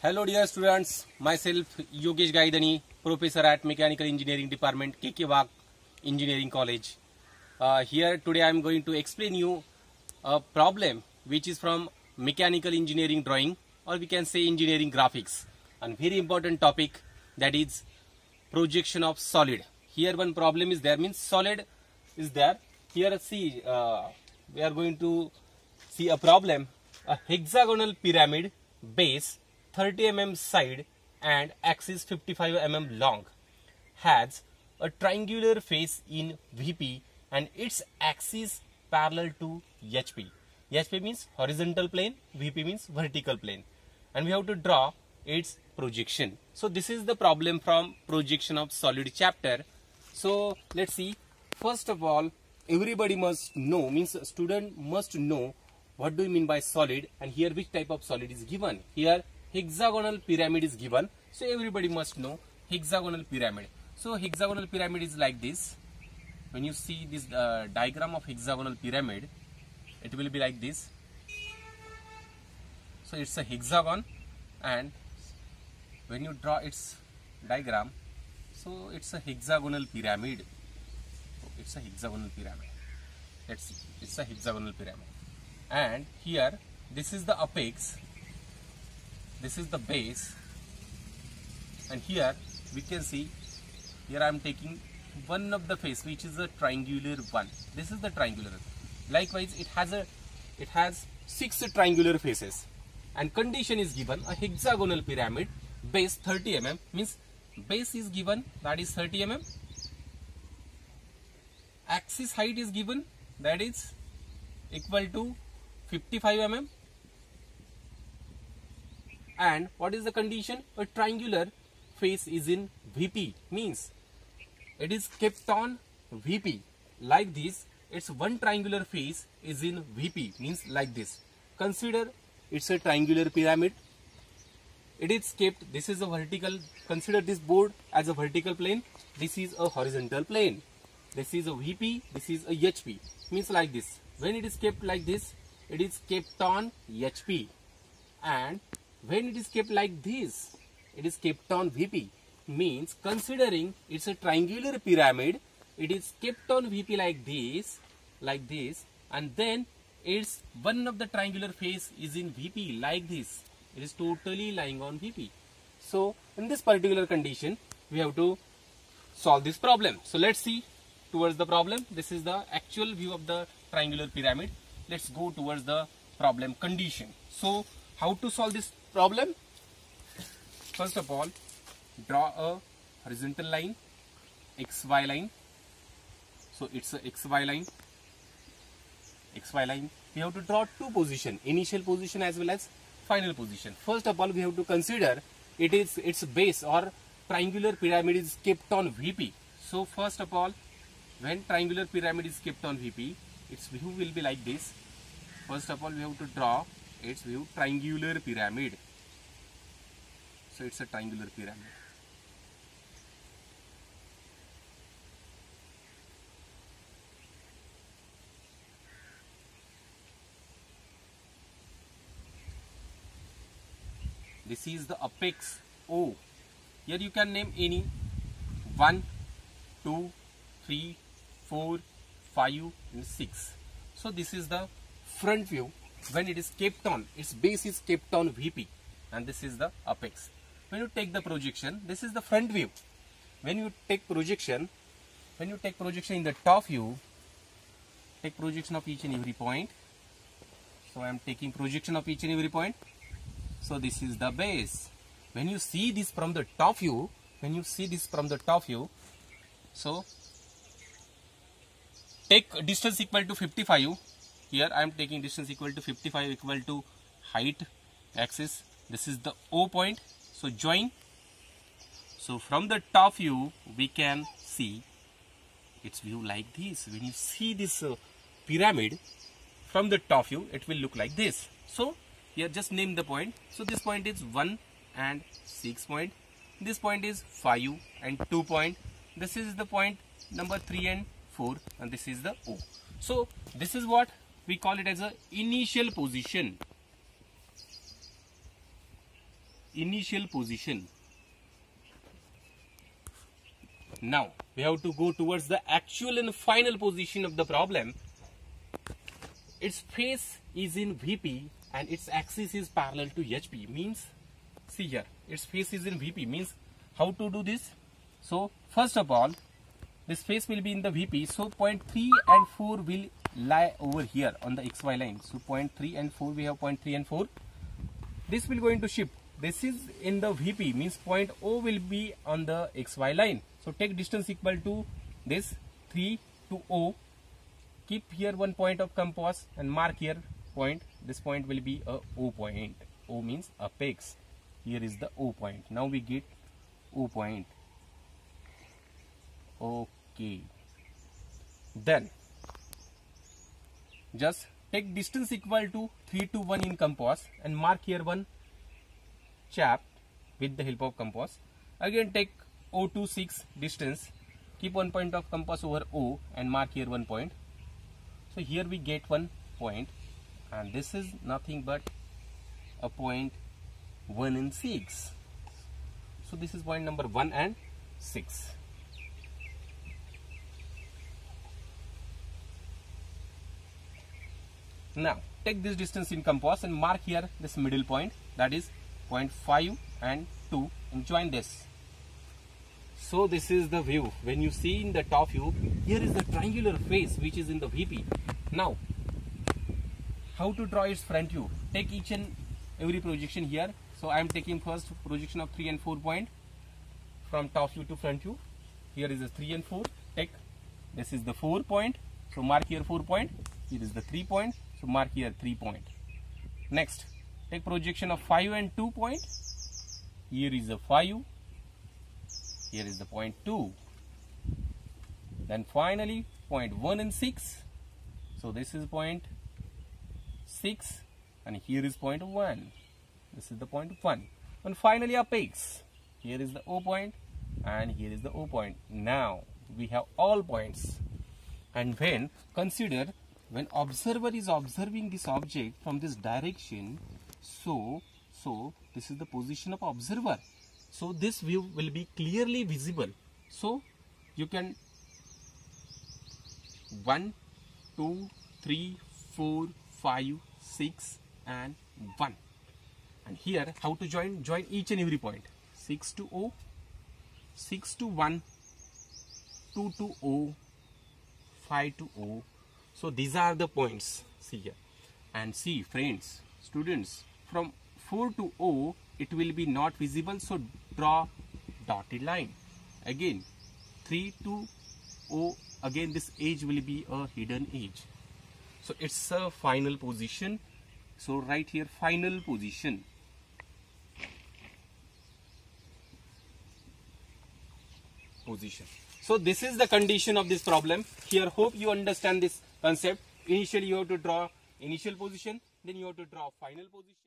Hello dear students, myself Yogesh Gaidani, professor at Mechanical Engineering Department, KK Wagh Engineering College. Here today I am going to explain you a problem which is from mechanical engineering drawing, or we can say engineering graphics, and very important topic, that is projection of solid. Here one problem is there, means solid is there. Here see, we are going to see a problem, a hexagonal pyramid base 30 mm side and axis 55 mm long has a triangular face in VP and its axis parallel to HP. HP means horizontal plane, VP means vertical plane, and we have to draw its projection. So this is the problem from projection of solid chapter. So let's see. First of all, everybody must know, means student must know what do you mean by solid, and here which type of solid is given. Here hexagonal pyramid is given, so everybody must know hexagonal pyramid. So hexagonal pyramid is like this. When you see this diagram of hexagonal pyramid, it will be like this. So it's a hexagon, and when you draw its diagram, so it's a hexagonal pyramid. It's a hexagonal pyramid. It's a hexagonal pyramid, and here this is the apex, this is the base, and here we can see, here I am taking one of the face which is a triangular one. This is the triangular. Likewise, it has 6 triangular faces, and condition is given a hexagonal pyramid base 30 mm, means base is given, that is 30 mm. Axis height is given, that is equal to 55 mm. And what is the condition? A triangular face is in VP, means it is kept on VP like this. Its one triangular face is in VP, means like this. Consider it's a triangular pyramid. It is kept, this is a vertical, consider this board as a vertical plane, this is a horizontal plane. This is a VP, this is a HP, means like this. When it is kept like this, it is kept on HP, and when it is kept like this, it is kept on VP, means considering it's a triangular pyramid, it is kept on VP like this, and then its one of the triangular face is in VP like this. It is totally lying on VP. So in this particular condition, we have to solve this problem. So let's see towards the problem. This is the actual view of the triangular pyramid. Let's go towards the problem condition. So how to solve this problem? First of all, draw a horizontal line, XY line. So it's a XY line. XY line. We have to draw 2 positions, initial position as well as final position. First of all, we have to consider its base or triangular pyramid is kept on VP. So first of all, when triangular pyramid is kept on VP, its view will be like this. First of all, we have to draw its view triangular pyramid. So it's a triangular pyramid. This is the apex O. Here you can name any 1, 2, 3, 4, 5 and 6. So this is the front view when it is kept on, its base is kept on VP, and this is the apex. When you take the projection, this is the front view. When you take projection in the top view, take projection of each and every point. So I am taking projection of each and every point. So this is the base. When you see this from the top view, so take distance equal to 55. Here I am taking distance equal to 55 equal to height axis. This is the O point. So join. So from the top view, we can see its view like this. When you see this pyramid from the top view, it will look like this. So here just name the point. So this point is 1 and 6 point. This point is 5 and 2 point. This is the point number 3 and 4, and this is the O. So this is what we call it as a initial position. initial position. Now we have to go towards the actual and final position of the problem. Its face is in VP and its axis is parallel to HP. Means, see here, its face is in VP. Means, how to do this? So first of all, this face will be in the VP. So point 3 and 4 will lie over here on the XY line. So point 3 and 4, we have point 3 and 4. This will going to shift. This is in the VP, means point O will be on the XY line. So take distance equal to this 3 to O. Keep here one point of compass and mark here point. This point will be a O point. O means apex. Here is the O point. Now we get O point. Okay. Then just take distance equal to 3 to 1 in compass and mark here one chap with the help of compass. Again take O to 6 distance. Keep one point of compass over O and mark here one point. So here we get one point, and this is nothing but a point 1 and 6. So this is point number 1 and 6. Now take this distance in compass and mark here this middle point, that is point 5 and 2, and join this. So this is the view. When you see in the top view, here is the triangular face which is in the VP. Now how to draw its front view? Take each and every projection here. So I am taking first projection of 3 and 4 point from top view to front view. Here is the 3 and 4. Take, this is the 4 point. So mark here 4 point. Here is the 3 point. So mark here 3 point. Next, take projection of 5 and 2 point. Here is the 5. Here is the point 2. Then finally point 1 and 6. So this is point 6 and here is point 1. This is the point 1. And finally apex. Here is the O point and here is the O point. Now we have all points. And when consider, when observer is observing this object from this direction, so this is the position of observer. So this view will be clearly visible. So you can 1, 2, 3, 4, 5, 6 and 1. And here how to join? Join each and every point. 6 to O, 6 to 1, 2 to O, 5 to O. So these are the points. See here. And see friends, students, from 4 to O it will be not visible. So draw dotted line. Again 3 to O, again this edge will be a hidden edge. So it's a final position. So write here final position. So this is the condition of this problem. Here hope you understand this concept. Initially you have to draw initial position, then you have to draw final position.